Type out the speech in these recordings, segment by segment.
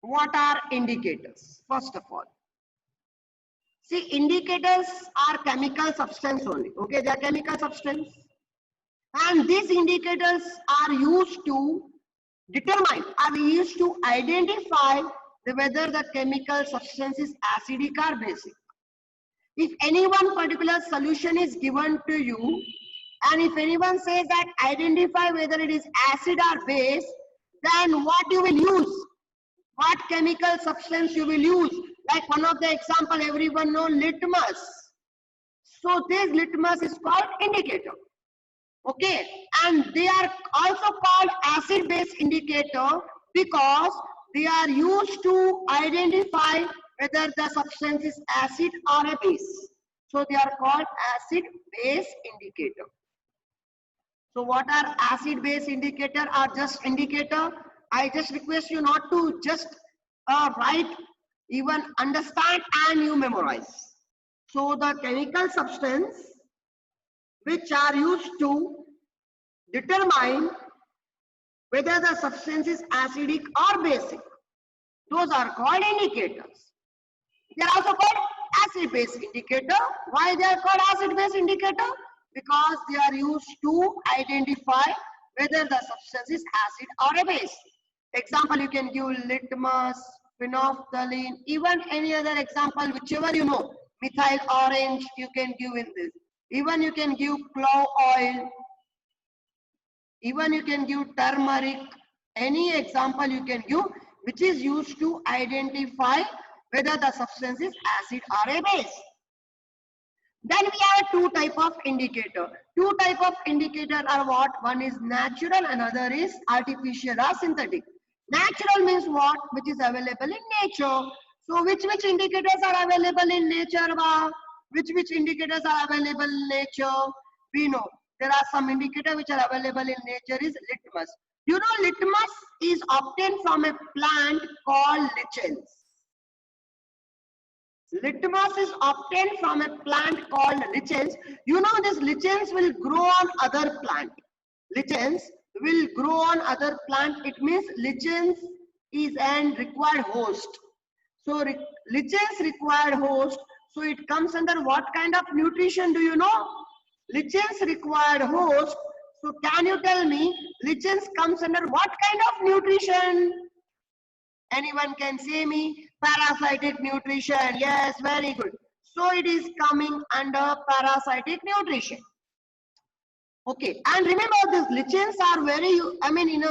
What are indicators? First of all, see, indicators are chemical substance only. Okay, they are chemical substance, and these indicators are used to determine, are used to identify whether the chemical substance is acidic or basic. If any one particular solution is given to you, and if anyone says that identify whether it is acid or base, then what you will use? What chemical substance you will use? Like one of the example everyone know, litmus. So this litmus is called indicator. Okay, and they are also called acid base indicator because they are used to identify whether the substance is acid or a base. So they are called acid base indicator. So what are acid base indicator or just indicator? I just request you not to just write, even understand and you memorize. So the chemical substance which are used to determine whether the substance is acidic or basic, those are called indicators. They are also called acid base indicator. Why they are called acid base indicator? Because they are used to identify whether the substance is acid or a base. Example, you can give litmus, phenolphthalein, even any other example, whichever you know. Methyl orange, you can give in this. Even you can give clove oil. Even you can give turmeric. Any example you can give, which is used to identify whether the substance is acid or a base. Then we have two type of indicator. Two type of indicator are what? One is natural, another is artificial or synthetic. Natural means what? Which is available in nature. So which indicators are available in nature? Which indicators are available in nature? We know there are some indicators which are available in nature is litmus. You know, litmus is obtained from a plant called lichens. Litmus is obtained from a plant called lichens. You know, this lichens will grow on other plant. Lichens will grow on other plant. It means lichens is an required host. So lichens required host. So it comes under what kind of nutrition, do you know? Lichens required host. So can you tell me, lichens comes under what kind of nutrition? Anyone can say me? Parasitic nutrition. Yes, very good. So it is coming under parasitic nutrition. Okay, and remember these lichens are very,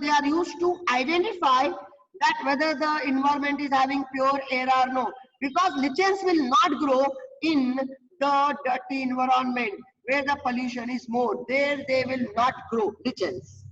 they are used to identify that whether the environment is having pure air or no. Because lichens will not grow in the dirty environment where the pollution is more. There they will not grow, lichens.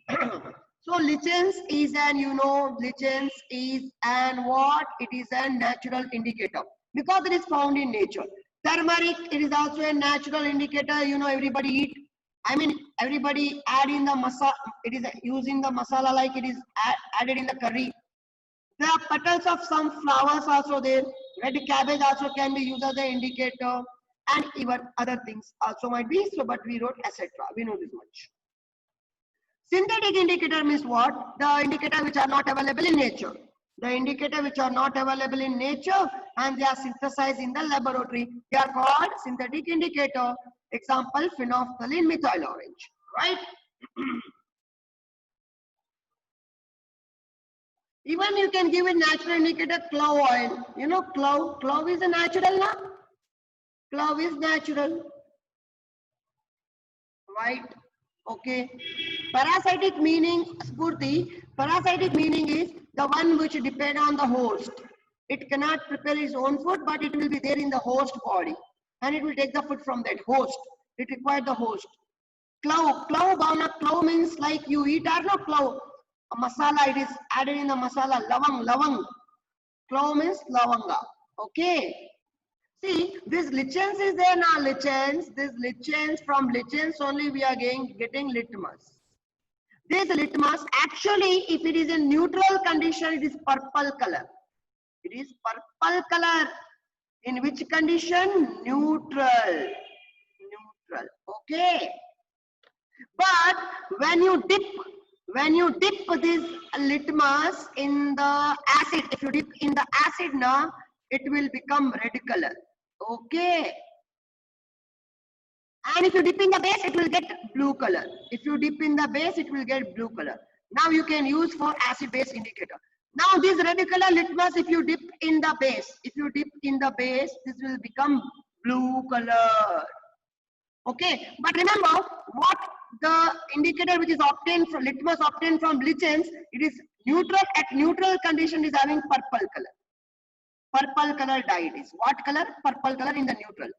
So lichens is lichens is an what? It is a natural indicator because it is found in nature. Turmeric, it is also a natural indicator. You know, everybody eat. Everybody add in the masala. It is using the masala like it is added in the curry. There are petals of some flowers also there. Red cabbage also can be used as an indicator, and even other things also might be. So, but we wrote etc. We know this much. Synthetic indicator means what? The indicator which are not available in nature. The indicator which are not available in nature and they are synthesized in the laboratory. They are called synthetic indicator. Example, phenolphthalein, methyl orange. Right? Even you can give a natural indicator, clove oil. You know, clove is a natural, na? Clove is natural. Right? Okay. Parasitic meaning, Spurti, parasitic meaning is the one which depend on the host. It cannot prepare its own food, but it will be there in the host body. And it will take the food from that host. It requires the host. Clove, clove means like you eat or no clove. A masala, it is added in the masala, lavang. Clove means lavanga. Okay. See, this lichens is there now, lichens. This lichens, from lichens only we are getting litmus. This litmus, actually, if it is in neutral condition, it is purple color. It is purple color. In which condition? Neutral. Okay. But when you when you dip this litmus in the acid, if you dip in the acid now, it will become red color. Okay. And if you dip in the base, it will get blue color. If you dip in the base, it will get blue color. Now you can use for acid base indicator. Now this red color litmus, if you dip in the base, this will become blue color. Okay, but remember what the indicator which is obtained from litmus obtained from lichens, it is neutral. At neutral condition is having purple color. Purple color dye it is. What color? Purple color in the neutral.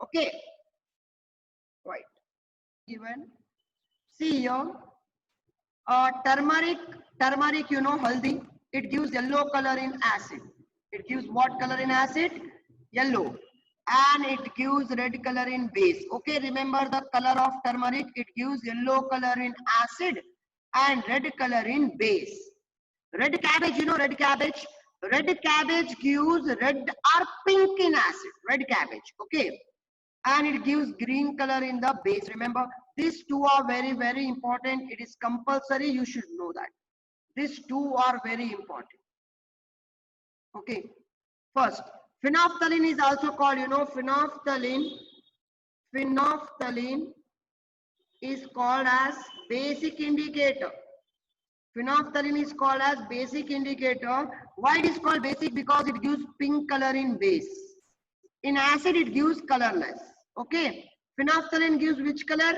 Okay. Right. Given. See here. Turmeric, you know, haldi. It gives yellow color in acid. It gives what color in acid? Yellow. And it gives red color in base. Okay, remember the color of turmeric. It gives yellow color in acid and red color in base. Red cabbage, you know, red cabbage. Red cabbage gives red or pink in acid. Red cabbage. Okay. And it gives green color in the base. Remember, these two are very, very important. It is compulsory. You should know that. These two are very important. Okay. First, phenolphthalein is also called, you know, phenolphthalein. Phenolphthalein is called as basic indicator. Phenolphthalein is called as basic indicator. Why it is called basic? Because it gives pink color in base. In acid, it gives colorless. Okay. Phenolphthalein gives which color?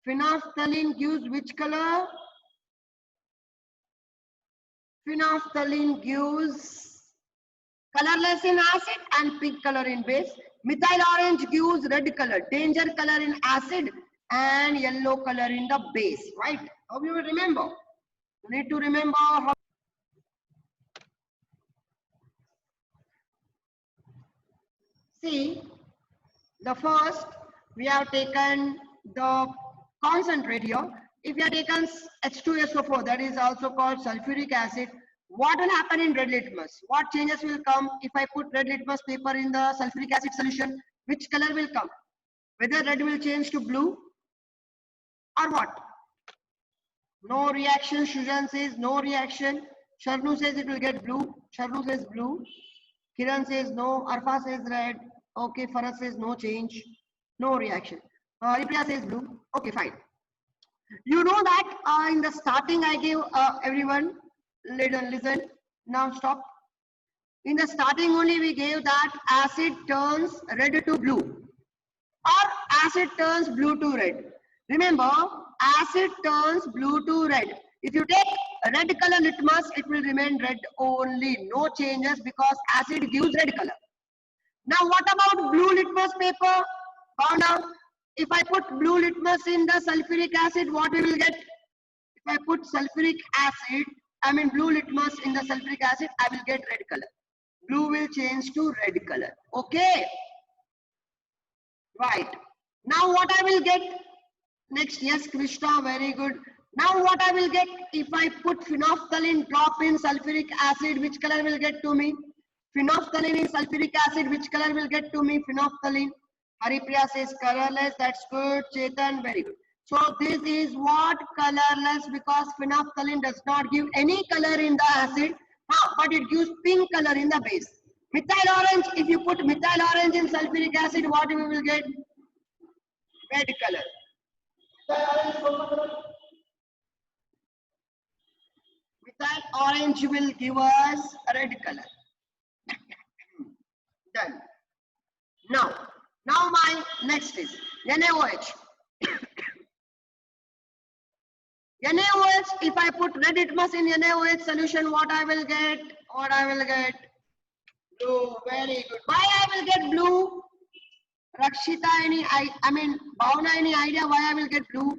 Phenolphthalein gives which color? Phenolphthalein gives colorless in acid and pink color in base. Methyl orange gives red color, danger color in acid and yellow color in the base. Right? Hope you will remember. You need to remember how. See, the first we have taken the concentrate here. If you have taken H2SO4, that is also called sulfuric acid, what will happen in red litmus? What changes will come if I put red litmus paper in the sulfuric acid solution? Which color will come? Whether red will change to blue or what? No reaction. Shujan says no reaction. Sharnu says it will get blue. Sharnu says blue. Kiran says no. Arfa says red. Okay, Farah says no change. No reaction. Ripriya says blue. Okay, fine. You know that in the starting I gave everyone, listen, now stop. In the starting only we gave that acid turns red to blue or acid turns blue to red. Remember, acid turns blue to red. If you take red color litmus, it will remain red only, no changes because acid gives red color. Now what about blue litmus paper? Now, if I put blue litmus in the sulfuric acid, what we will get? If I put sulfuric acid, blue litmus in the sulfuric acid, I will get red color. Blue will change to red color. Okay. Right. Now what I will get? Next, yes, Krishna, very good. Now what I will get if I put phenolphthalein drop in sulfuric acid, which color will get to me? Phenolphthalein in sulfuric acid, which color will get to me? Phenolphthalein. Haripriya says colorless, that's good. Chetan, very good. So this is what? Colorless, because phenolphthalein does not give any color in the acid, but it gives pink color in the base. Methyl orange, if you put methyl orange in sulfuric acid, what we will get? Red color. Methyl orange will give us a red color. Done. Now my next is NaOH. NaOH, if I put red litmus in NaOH solution, what I will get? Blue. Very good. Why I will get blue? Rakshita, Bhavna, any idea why I will get blue?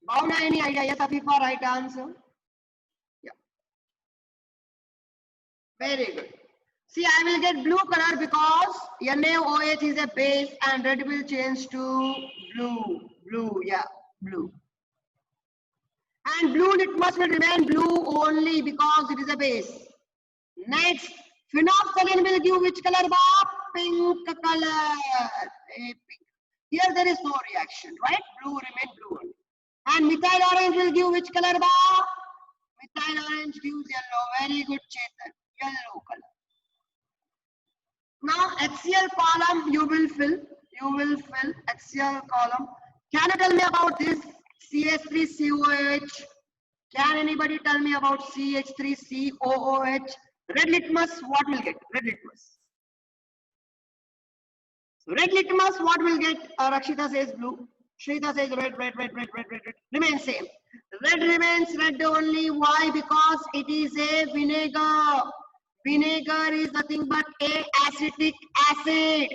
Bhavna, any idea? Yes, Afifa, right answer. Yeah. Very good. See, I will get blue color because NaOH is a base and red will change to blue. Blue, yeah, blue. And blue litmus will remain blue only because it is a base. Next, phenolphthalein will give which color, Bob? pink color. Pink. Here there is no reaction, right? Blue remain blue only. And methyl orange will give which color, ba? Methyl orange gives yellow. Very good, Chetan. Yellow color. Now HCl column you will fill. You will fill HCl column. Can you tell me about this CH3COOH? Can anybody tell me about CH3COOH? Red litmus, what will get? Red litmus. Red litmus, what will get? Rakshita says blue. Shrita says red. Remains same. Red remains red only. Why? Because it is a vinegar. Vinegar is nothing but a acetic acid.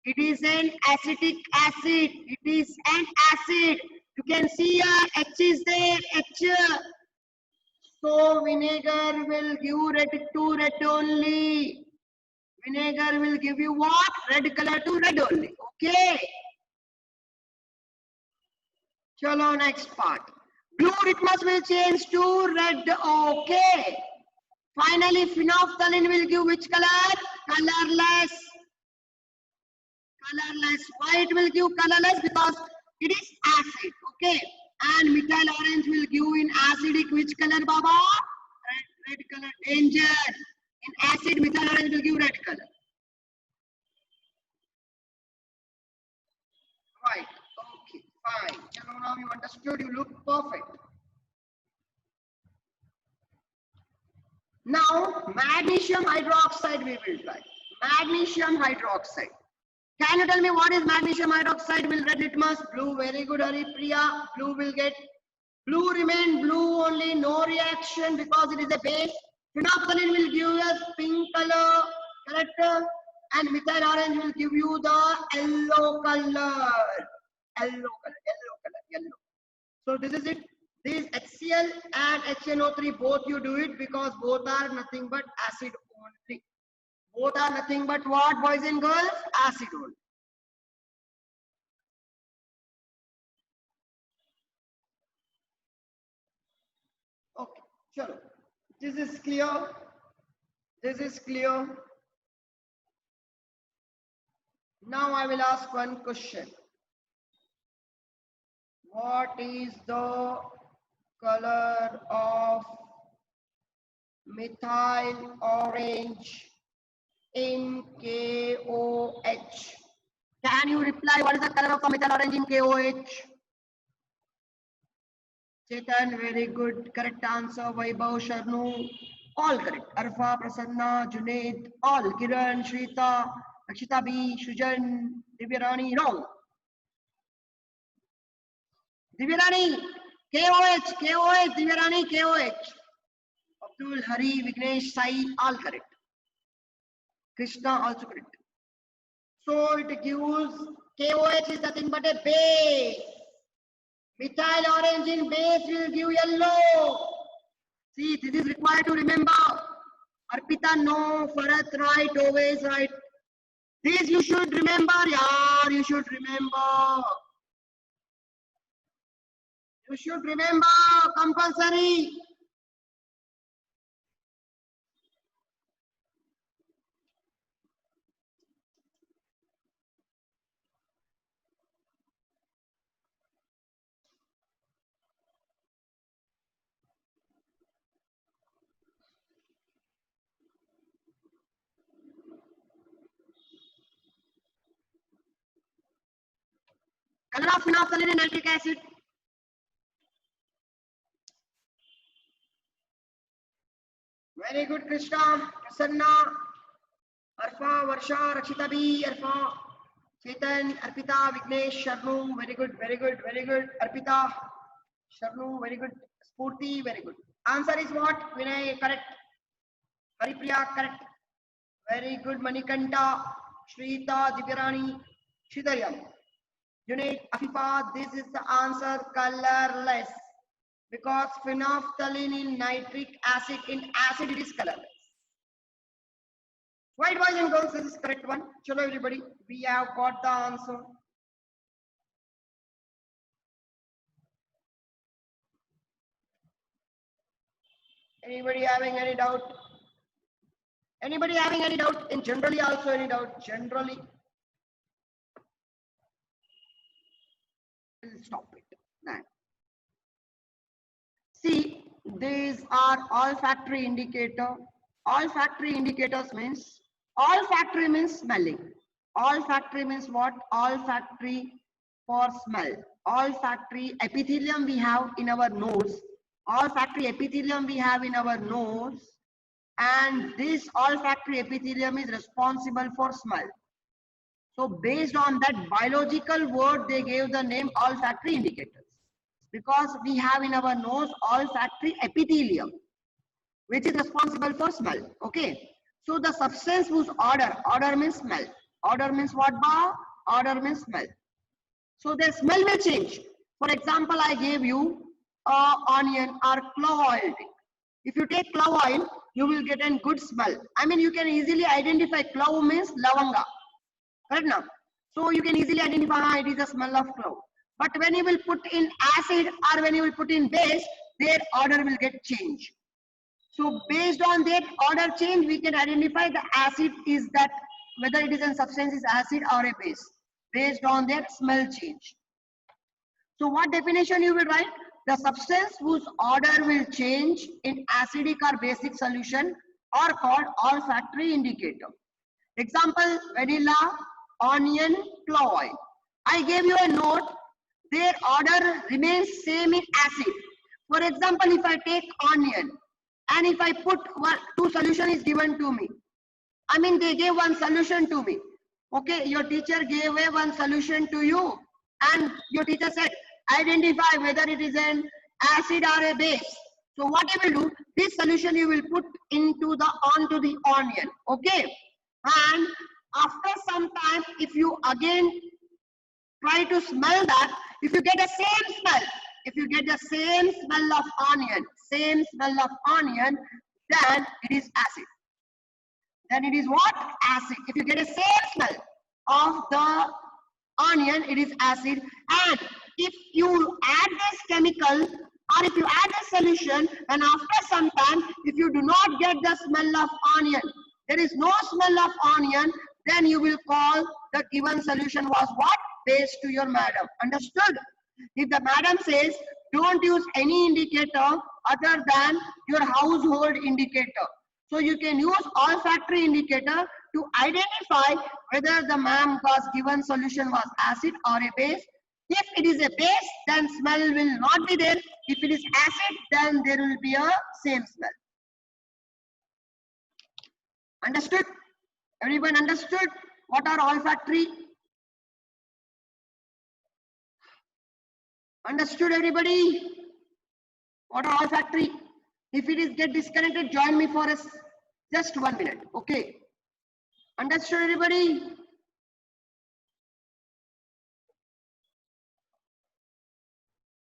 It is an acetic acid. It is an acid. You can see H is there. H. So vinegar will give red to red only. Vinegar will give you what? Red color to red only. Okay. Chalo, next part. Blue litmus will change to red. Okay. Finally, phenolphthalein will give which color? Colorless. Colorless. Why it will give colorless? Because it is acid. Okay. And methyl orange will give in acidic which color, Baba? Red color. Danger. In acid, methyl orange will give red color. Right. Okay. Fine. Chalo, now you understood. You look perfect. Now, magnesium hydroxide we will try. Magnesium hydroxide. Can you tell me what is magnesium hydroxide? Will red litmus? Blue. Very good, Haripriya. Blue will get. Blue remain blue only. No reaction because it is a base. Phenolphthalein will give us pink color. Correct? And methyl orange will give you the yellow color. Yellow. So this is it. This HCl and HNO3 both you do it because both are nothing but acid only. Both are nothing but what, boys and girls? Acid only. Okay, chalo. This is clear. This is clear. Now I will ask one question. What is the color of methyl orange in KOH? Can you reply what is the color of the methyl orange in KOH? Chetan, very good. Correct answer. Vaibhav, Sharnu, all correct. Arfa, Prasanna, Junaid, all. Kiran, Shrita, Akshita B, Shujan, Divyarani, wrong. Divyarani, KOH, Divyarani, KOH. Abdul, Hari, Vignesh, Sai, all correct. Krishna, also correct. So it gives, KOH is nothing but a base. Methyl orange in base will give yellow. See, this is required to remember. Arpita, no. Farat, right. Always right. This you should remember, yaar. You should remember. You should remember. Compulsory. Color of phenolphthalein and nitric acid. Very good, Krishna, Prasanna, Arfa, Varsha, Rakshita B, Arfa, Chetan, Arpita, Vignesh, Sharnu, very good, Arpita, Sharnu, very good, Spurti, very good. Answer is what? Vinay, correct. Haripriya, correct. Very good, Manikanta, Shrita, Divyarani, Shridharyam. Junaid, Afifa, this is the answer, colorless. Because phenolphthalein in nitric acid, in acid it is colorless. Right, boys and girls, this is correct one. Chalo everybody, we have got the answer. Anybody having any doubt? Anybody having any doubt in generally also? Any doubt generally? We'll stop it. Then. See, these are olfactory indicator. Olfactory indicators means, olfactory means smelling. Olfactory means what? Olfactory for smell. Olfactory epithelium we have in our nose. Olfactory epithelium we have in our nose. And this olfactory epithelium is responsible for smell. So based on that biological word, they gave the name olfactory indicators. Because we have in our nose olfactory epithelium, which is responsible for smell. Okay. So the substance whose odor means smell. Odor means what, ba? Odor means smell. So the smell will change. For example, I gave you onion or clove oil. If you take clove oil, you will get a good smell. I mean, you can easily identify clove means lavanga. Right now. So you can easily identify it is a smell of clove. But when you will put in acid or when you will put in base, their odor will get changed. So based on that odor change, we can identify the acid is that, whether it is a substance is acid or a base, based on their smell change. So what definition you will write? The substance whose odor will change in acidic or basic solution are called olfactory indicator. Example, vanilla, onion, clove oil. I gave you a note, their odor remains same in acid. For example, if I take onion and if I put two solution is given to me. I mean, they gave one solution to me. Okay, your teacher gave away one solution to you and your teacher said, identify whether it is an acid or a base. So what you will do, this solution you will put onto the onion. Okay. And after some time, if you again try to smell that, if you get the same smell, if you get the same smell of onion, then it is acid. Then it is what? Acid. If you get a same smell of the onion, it is acid. And if you add this chemical or if you add the solution and after some time, if you do not get the smell of onion, there is no smell of onion, then you will call the given solution was what? Base to your madam. Understood? If the madam says, don't use any indicator other than your household indicator. So you can use olfactory indicator to identify whether the ma'am was given solution was acid or a base. If it is a base, then smell will not be there. If it is acid, then there will be a same smell. Understood? Everyone understood what are olfactory? Understood everybody? What are olfactory? If it is get disconnected, join me for just 1 minute. Okay. Understood everybody?